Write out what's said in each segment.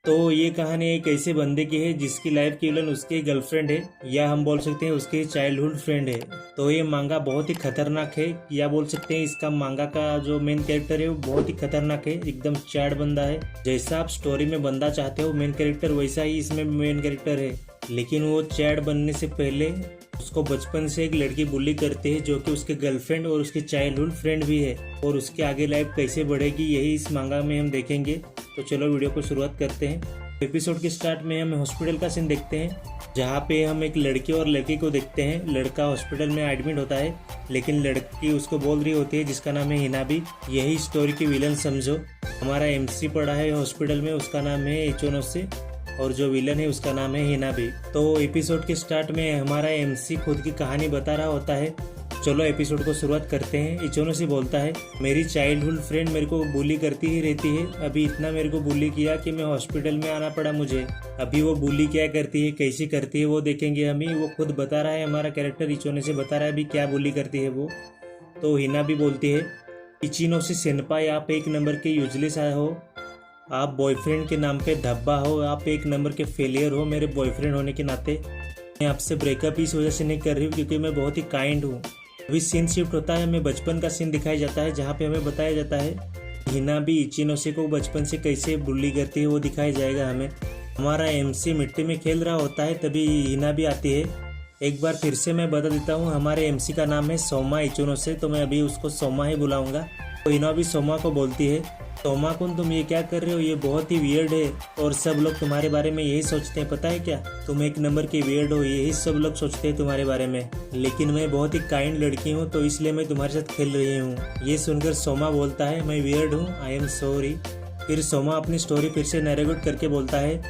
तो ये कहानी एक ऐसे बंदे की है जिसकी लाइफ की विलन उसकी गर्लफ्रेंड है, या हम बोल सकते हैं उसकी चाइल्डहुड फ्रेंड है। तो ये मांगा बहुत ही खतरनाक है, या बोल सकते हैं इसका मांगा का जो मेन कैरेक्टर है वो बहुत ही खतरनाक है, एकदम चैड बंदा है। जैसा आप स्टोरी में बंदा चाहते हो मेन कैरेक्टर, वैसा ही इसमें मेन कैरेक्टर है। लेकिन वो चैड बनने से पहले उसको बचपन से एक लड़की बुली करती है जो कि उसके गर्लफ्रेंड और उसकी चाइल्डहुड फ्रेंड भी है, और उसके आगे लाइफ कैसे बढ़ेगी यही इस मांगा में हम देखेंगे। तो चलो वीडियो को शुरुआत करते हैं। एपिसोड के स्टार्ट में हम हॉस्पिटल का सीन देखते हैं, जहाँ पे हम एक लड़की और लड़की को देखते हैं। लड़का हॉस्पिटल में एडमिट होता है, लेकिन लड़की उसको बोल रही होती है जिसका नाम है हिनाबी, यही स्टोरी की विलन समझो। हमारा एमसी पड़ा है हॉस्पिटल में, उसका नाम है इचोनोसे, और जो विलन है उसका नाम है हिनाबी। तो एपिसोड के स्टार्ट में हमारा एमसी खुद की कहानी बता रहा होता है। चलो एपिसोड को शुरुआत करते हैं। इचोनोसे बोलता है, मेरी चाइल्डहुड फ्रेंड मेरे को बुली करती ही रहती है, अभी इतना मेरे को बुली किया कि मैं हॉस्पिटल में आना पड़ा मुझे। अभी वो बुली क्या करती है, कैसी करती है वो देखेंगे हमें। वो खुद बता रहा है, हमारा कैरेक्टर इचोनोसे बता रहा है अभी क्या बुली करती है वो। तो हिनाबी बोलती है, इचिनोसे सेनपाई आप एक नंबर के यूजलेस हो, आप बॉयफ्रेंड के नाम पे धब्बा हो, आप एक नंबर के फेलियर हो मेरे बॉयफ्रेंड होने के नाते। मैं आपसे ब्रेकअप इस वजह से नहीं कर रही हूँ क्योंकि मैं बहुत ही काइंड हूँ। अभी सीन शिफ्ट होता है, हमें बचपन का सीन दिखाया जाता है, जहाँ पे हमें बताया जाता है हिनाबी इचिनोसे को बचपन से कैसे बुली करती है वो दिखाया जाएगा हमें। हमारा एमसी मिट्टी में खेल रहा होता है, तभी हिनाबी आती है। एक बार फिर से मैं बता देता हूँ, हमारे एमसी का नाम है सोमा इचिनोसे, तो मैं अभी उसको सोमा ही बुलाऊंगा। तो हिनाबी सोमा को बोलती है, सोमा कुन तुम ये क्या कर रहे हो, ये बहुत ही वियर्ड है और सब लोग तुम्हारे बारे में यही सोचते हैं, पता है क्या, तुम एक नंबर की वियर्ड हो, यही सब लोग सोचते हैं तुम्हारे बारे में। लेकिन मैं बहुत ही काइंड लड़की हूँ तो इसलिए मैं तुम्हारे साथ खेल रही हूँ। ये सुनकर सोमा बोलता है, मैं वियर्ड हूँ, आई एम सॉरी। फिर सोमा अपनी स्टोरी फिर से नैरेट करके बोलता है,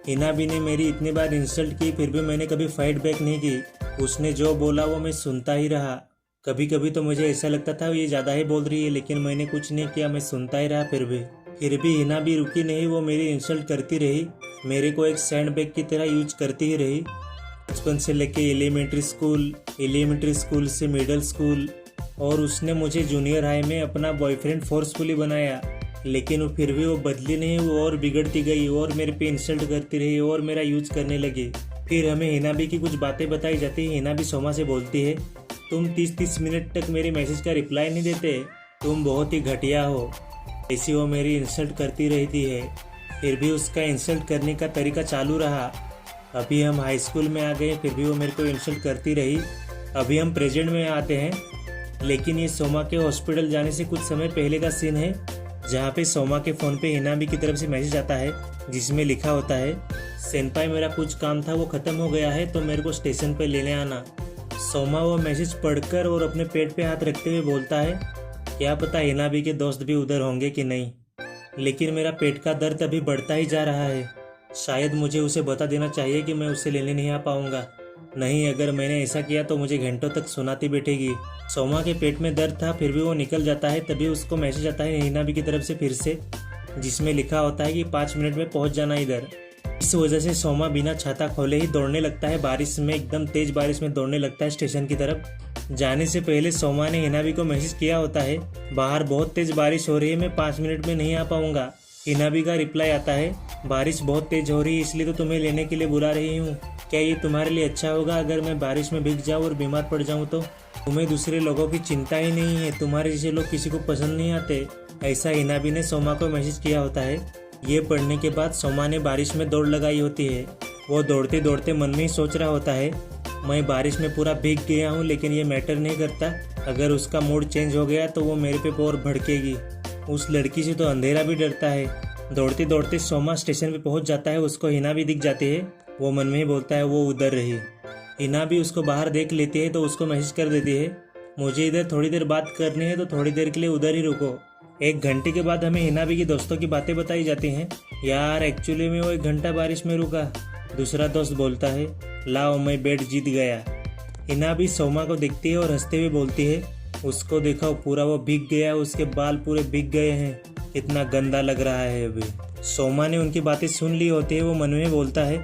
हिनाबी ने मेरी इतनी बार इंसल्ट की फिर भी मैंने कभी फाइट बैक नहीं की, उसने जो बोला वो मैं सुनता ही रहा। कभी कभी तो मुझे ऐसा लगता था ये ज़्यादा ही बोल रही है, लेकिन मैंने कुछ नहीं किया, मैं सुनता ही रहा। फिर भी हिनाबी रुकी नहीं, वो मेरी इंसल्ट करती रही, मेरे को एक सैंडबैग की तरह यूज करती ही रही। बचपन से लेके एलिमेंट्री स्कूल से मिडिल स्कूल, और उसने मुझे जूनियर हाई में अपना बॉयफ्रेंड फोर्सफुली बनाया। लेकिन फिर भी वो बदली नहीं, वो और बिगड़ती गई और मेरे पे इंसल्ट करती रही और मेरा यूज करने लगी। फिर हमें हिनाबी की कुछ बातें बताई जाती है। हिनाबी सोमा से बोलती है, तुम 30 मिनट तक मेरे मैसेज का रिप्लाई नहीं देते, तुम बहुत ही घटिया हो। ऐसी वो मेरी इंसल्ट करती रहती है, फिर भी उसका इंसल्ट करने का तरीका चालू रहा। अभी हम हाई स्कूल में आ गए, फिर भी वो मेरे को इंसल्ट करती रही। अभी हम प्रेजेंट में आते हैं, लेकिन ये सोमा के हॉस्पिटल जाने से कुछ समय पहले का सीन है, जहाँ पे सोमा के फ़ोन पे हिनाबी की तरफ से मैसेज आता है जिसमें लिखा होता है, सेनपाई मेरा कुछ काम था वो ख़त्म हो गया है तो मेरे को स्टेशन पे लेने आना। सोमा वो मैसेज पढ़कर और अपने पेट पे हाथ रखते हुए बोलता है, क्या पता हिनाबी के दोस्त भी उधर होंगे कि नहीं, लेकिन मेरा पेट का दर्द अभी बढ़ता ही जा रहा है। शायद मुझे उसे बता देना चाहिए कि मैं उसे लेने नहीं आ पाऊंगा, नहीं अगर मैंने ऐसा किया तो मुझे घंटों तक सुनाती बैठेगी। सोमा के पेट में दर्द था, फिर भी वो निकल जाता है। तभी उसको मैसेज आता है हिनाबी की तरफ से फिर से, जिसमें लिखा होता है कि 5 मिनट में पहुंच जाना इधर। इस वजह से सोमा बिना छाता खोले ही दौड़ने लगता है, बारिश में, एकदम तेज बारिश में दौड़ने लगता है स्टेशन की तरफ। जाने से पहले सोमा ने हिनाबी को मैसेज किया होता है, बाहर बहुत तेज बारिश हो रही है, मैं 5 मिनट में नहीं आ पाऊंगा। हिनाबी का रिप्लाई आता है, बारिश बहुत तेज हो रही है इसलिए तो तुम्हें लेने के लिए बुला रही हूँ, क्या ये तुम्हारे लिए अच्छा होगा अगर मैं बारिश में भीग जाऊँ और बीमार पड़ जाऊँ तो? तुम्हें दूसरे लोगों की चिंता ही नहीं है, तुम्हारे जैसे लोग किसी को पसंद नहीं आते। ऐसा हिनाबी ने सोमा को मैसेज किया होता है। ये पढ़ने के बाद सोमा ने बारिश में दौड़ लगाई होती है। वो दौड़ते दौड़ते मन में ही सोच रहा होता है, मैं बारिश में पूरा भीग गया हूँ लेकिन ये मैटर नहीं करता, अगर उसका मूड चेंज हो गया तो वो मेरे पे और भड़केगी। उस लड़की से तो अंधेरा भी डरता है। दौड़ते दौड़ते सोमा स्टेशन पे पहुंच जाता है, उसको हिनाबी दिख जाती है। वो मन में ही बोलता है वो उधर रही। हिनाबी उसको बाहर देख लेती है तो उसको मैसेज कर देती है, मुझे इधर थोड़ी देर बात करनी है तो थोड़ी देर के लिए उधर ही रुको। 1 घंटे के बाद हमें हिनाबी की दोस्तों की बातें बताई जाती हैं। यार एक्चुअली में वो 1 घंटा बारिश में रुका। दूसरा दोस्त बोलता है, लाओ मैं बेट जीत गया। हिनाबी सोमा को देखती है और हंसते हुए बोलती है, उसको देखो पूरा वो भीग गया, उसके बाल पूरे भीग गए हैं, कितना गंदा लग रहा है अभी। सोमा ने उनकी बातें सुन ली होती है, वो मन में बोलता है,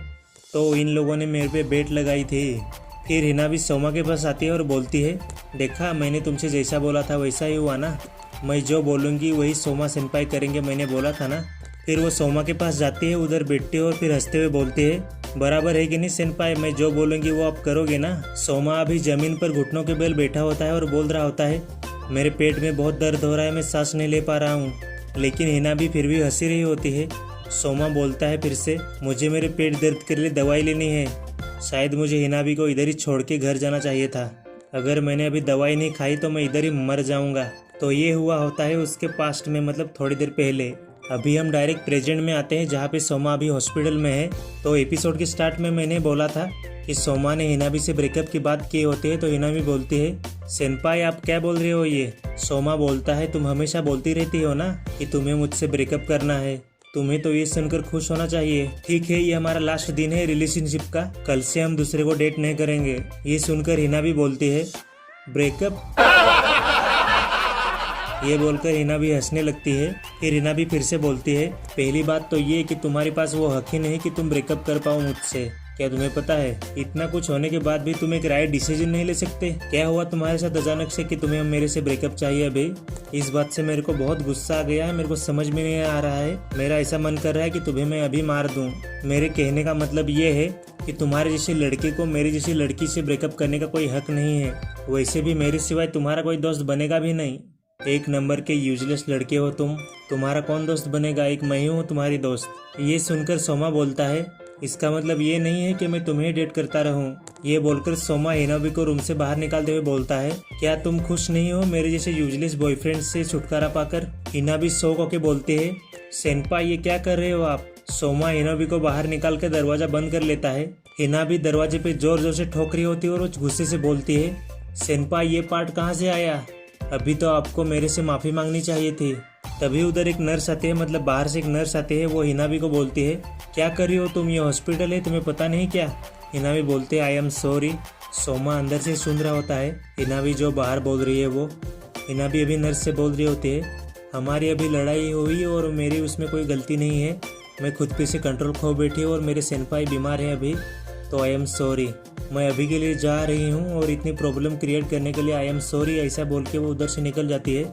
तो इन लोगों ने मेरे पे बेट लगाई थी। फिर हिनाबी सोमा के पास आती है और बोलती है, देखा मैंने तुमसे जैसा बोला था वैसा ही हुआ ना, मैं जो बोलूँगी वही सोमा सेनपाई करेंगे, मैंने बोला था ना। फिर वो सोमा के पास जाती है, उधर बैठती है और फिर हंसते हुए बोलती है, बराबर है कि नहीं सेनपाई, मैं जो बोलूँगी वो आप करोगे ना। सोमा अभी जमीन पर घुटनों के बल बैठा होता है और बोल रहा होता है, मेरे पेट में बहुत दर्द हो रहा है, मैं सांस नहीं ले पा रहा हूँ। लेकिन हिना भी फिर भी हंसी रही होती है। सोमा बोलता है फिर से, मुझे मेरे पेट दर्द के लिए दवाई लेनी है। शायद मुझे हिनाबी को इधर ही छोड़ के घर जाना चाहिए था। अगर मैंने अभी दवाई नहीं खाई तो मैं इधर ही मर जाऊंगा। तो ये हुआ होता है उसके पास्ट में, मतलब थोड़ी देर पहले। अभी हम डायरेक्ट प्रेजेंट में आते हैं जहाँ पे सोमा अभी हॉस्पिटल में है। तो एपिसोड के स्टार्ट में मैंने बोला था कि सोमा ने हिनाबी से ब्रेकअप की बात की होती है। तो हिनाबी बोलती है, सेनपाई आप क्या बोल रहे हो ये। सोमा बोलता है, तुम हमेशा बोलती रहती हो ना कि तुम्हें मुझसे ब्रेकअप करना है, तुम्हें तो ये सुनकर खुश होना चाहिए। ठीक है, ये हमारा लास्ट दिन है रिलेशनशिप का, कल से हम दूसरे को डेट नहीं करेंगे। ये सुनकर हिना भी बोलती है, ब्रेकअप। ये बोलकर हिना भी हंसने लगती है। फिर हिना भी फिर से बोलती है, पहली बात तो ये कि तुम्हारे पास वो हक ही नहीं कि तुम ब्रेकअप कर पाओ मुझसे। क्या तुम्हें पता है, इतना कुछ होने के बाद भी तुम एक राइट डिसीजन नहीं ले सकते। क्या हुआ तुम्हारे साथ अचानक से कि तुम्हें मेरे से ब्रेकअप चाहिए अभी। इस बात से मेरे को बहुत गुस्सा आ गया है, मेरे को समझ में नहीं आ रहा है। मेरा ऐसा मन कर रहा है कि तुम्हें मैं अभी मार दूं। मेरे कहने का मतलब ये है कि तुम्हारे जैसे लड़के को मेरी जैसी लड़की से ब्रेकअप करने का कोई हक नहीं है। वैसे भी मेरे सिवाय तुम्हारा कोई दोस्त बनेगा भी नहीं। एक नंबर के यूजलेस लड़के हो तुम, तुम्हारा कौन दोस्त बनेगा, एक मैं ही हूँ तुम्हारी दोस्त। ये सुनकर सोमा बोलता है, इसका मतलब ये नहीं है कि मैं तुम्हें डेट करता रहूं। ये बोलकर सोमा हिनाबी को रूम से बाहर निकालते हुए बोलता है, क्या तुम खुश नहीं हो मेरे जैसे यूजलेस बॉयफ्रेंड से छुटकारा पाकर। हिनाबी शौक होके बोलते है, सेनपाई ये क्या कर रहे हो आप। सोमा हिनाबी को बाहर निकाल कर दरवाजा बंद कर लेता है। हिनाबी दरवाजे पे जोर जोर से ठोक रही होती है और वो गुस्से से बोलती है, सेनपाई ये पार्ट कहाँ से आया, अभी तो आपको मेरे से माफी मांगनी चाहिए थी। तभी उधर एक नर्स आती है, मतलब बाहर से एक नर्स आती है। वो हिनाबी को बोलती है, क्या कर रही हो तुम, ये हॉस्पिटल है, तुम्हें पता नहीं क्या। हिनाबी बोलते है, आई एम सॉरी। सोमा अंदर से सुन रहा होता है हिनाबी जो बाहर बोल रही है वो। हिनाबी अभी नर्स से बोल रही होती है, हमारी अभी लड़ाई हुई और मेरी उसमें कोई गलती नहीं है, मैं खुद पे से कंट्रोल खो बैठी और मेरे सेनपाई बीमार है अभी, तो आई एम सॉरी। मैं अभी के लिए जा रही हूँ और इतनी प्रॉब्लम क्रिएट करने के लिए आई एम सॉरी। ऐसा बोल के वो उधर से निकल जाती है।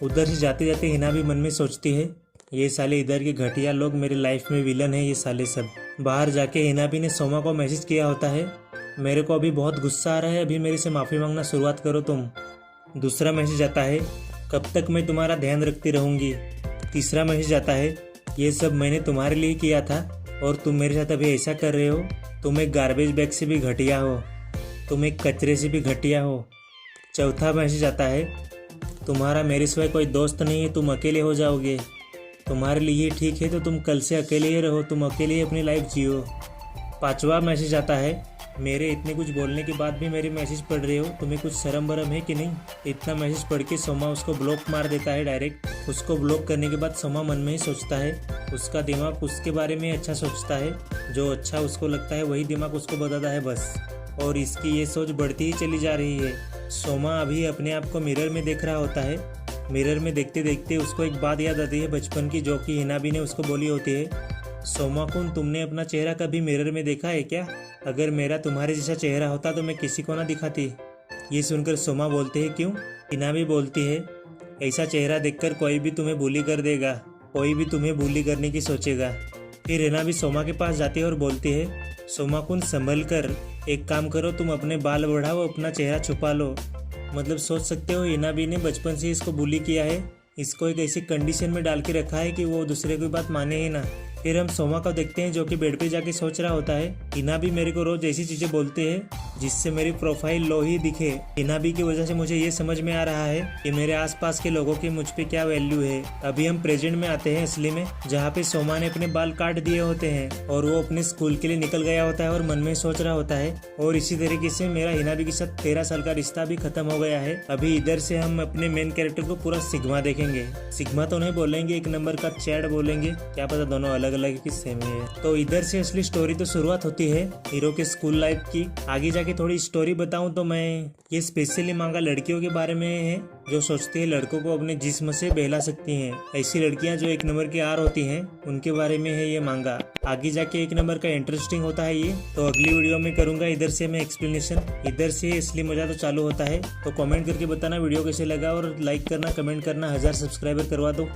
उधर से जाते जाते हिना भी मन में सोचती है, ये साले इधर के घटिया लोग मेरे लाइफ में विलन है ये साले सब। बाहर जाके हिना भी ने सोमा को मैसेज किया होता है, मेरे को अभी बहुत गुस्सा आ रहा है, अभी मेरे से माफ़ी मांगना शुरुआत करो तुम। दूसरा मैसेज आता है, कब तक मैं तुम्हारा ध्यान रखती रहूँगी। तीसरा मैसेज आता है, ये सब मैंने तुम्हारे लिए किया था और तुम मेरे साथ अभी ऐसा कर रहे हो। तुम एक गार्बेज बैग से भी घटिया हो, तुम एक कचरे से भी घटिया हो। चौथा मैसेज आता है, तुम्हारा मेरे सिवाय कोई दोस्त नहीं है, तुम अकेले हो जाओगे। तुम्हारे लिए ठीक है तो तुम कल से अकेले ही रहो, तुम अकेले ही अपनी लाइफ जियो। पांचवा मैसेज आता है, मेरे इतने कुछ बोलने के बाद भी मेरे मैसेज पढ़ रहे हो, तुम्हें कुछ शर्म बरम है कि नहीं। इतना मैसेज पढ़ के सोमा उसको ब्लॉक मार देता है डायरेक्ट। उसको ब्लॉक करने के बाद सोमा मन में ही सोचता है, उसका दिमाग उसके बारे में अच्छा सोचता है, जो अच्छा उसको लगता है वही दिमाग उसको बताता है बस। और इसकी ये सोच बढ़ती ही चली जा रही है। सोमा अभी अपने आप को मिरर में देख रहा होता है। मिरर में देखते देखते उसको एक बात याद आती है बचपन की, जो कि हिनाबी ने उसको बोली होती है, सोमा कुन तुमने अपना चेहरा कभी मिरर में देखा है क्या। अगर मेरा तुम्हारे जैसा चेहरा होता तो मैं किसी को ना दिखाती। ये सुनकर सोमा बोलते हैं, क्यों। हिनाबी बोलती है, ऐसा चेहरा देखकर कोई भी तुम्हें बुली कर देगा, कोई भी तुम्हें बुली करने की सोचेगा। फिर हिनाबी सोमा के पास जाती है और बोलती है, सोमा कुन संभल कर, एक काम करो तुम अपने बाल बढ़ाओ, अपना चेहरा छुपा लो। मतलब सोच सकते हो हिनाबी ने बचपन से इसको बुली किया है, इसको एक ऐसी कंडीशन में डाल के रखा है कि वो दूसरे की बात माने ही ना। फिर हम सोमा को देखते हैं जो कि बेड पे जाके सोच रहा होता है, हिनाबी मेरे को रोज ऐसी चीजें बोलते हैं जिससे मेरी प्रोफाइल लो ही दिखे। हिनाबी की वजह से मुझे ये समझ में आ रहा है कि मेरे आसपास के लोगों की मुझ पे क्या वैल्यू है। अभी हम प्रेजेंट में आते हैं असली में, जहाँ पे सोमा ने अपने बाल काट दिए होते हैं और वो अपने स्कूल के लिए निकल गया होता है और मन में सोच रहा होता है, और इसी तरीके से मेरा हिनाबी के साथ 13 साल का रिश्ता भी खत्म हो गया है। अभी इधर से हम अपने मेन कैरेक्टर को पूरा सिग्मा देखेंगे। सिग्मा तो नहीं बोलेंगे, एक नंबर का चैड बोलेंगे, क्या पता दोनों अलग अलग किस्से में है। तो इधर से असली स्टोरी तो शुरुआत होती है हीरो के स्कूल लाइफ की। आगे जाके थोड़ी स्टोरी बताऊं तो मैं ये स्पेशली मांगा लड़कियों के बारे में है जो सोचती है लड़कों को अपने जिस्म से बहला सकती हैं। ऐसी लड़कियां जो एक नंबर की आर होती हैं, उनके बारे में है ये मांगा। आगे जाके एक नंबर का इंटरेस्टिंग होता है ये, तो अगली वीडियो में करूंगा इधर से मैं एक्सप्लेनेशन। इधर से इसलिए मजा तो चालू होता है। तो कमेंट करके बताना वीडियो कैसे लगा और लाइक करना, कमेंट करना, 1000 सब्सक्राइबर करवा दो।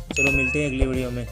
चलो मिलते हैं अगली वीडियो में।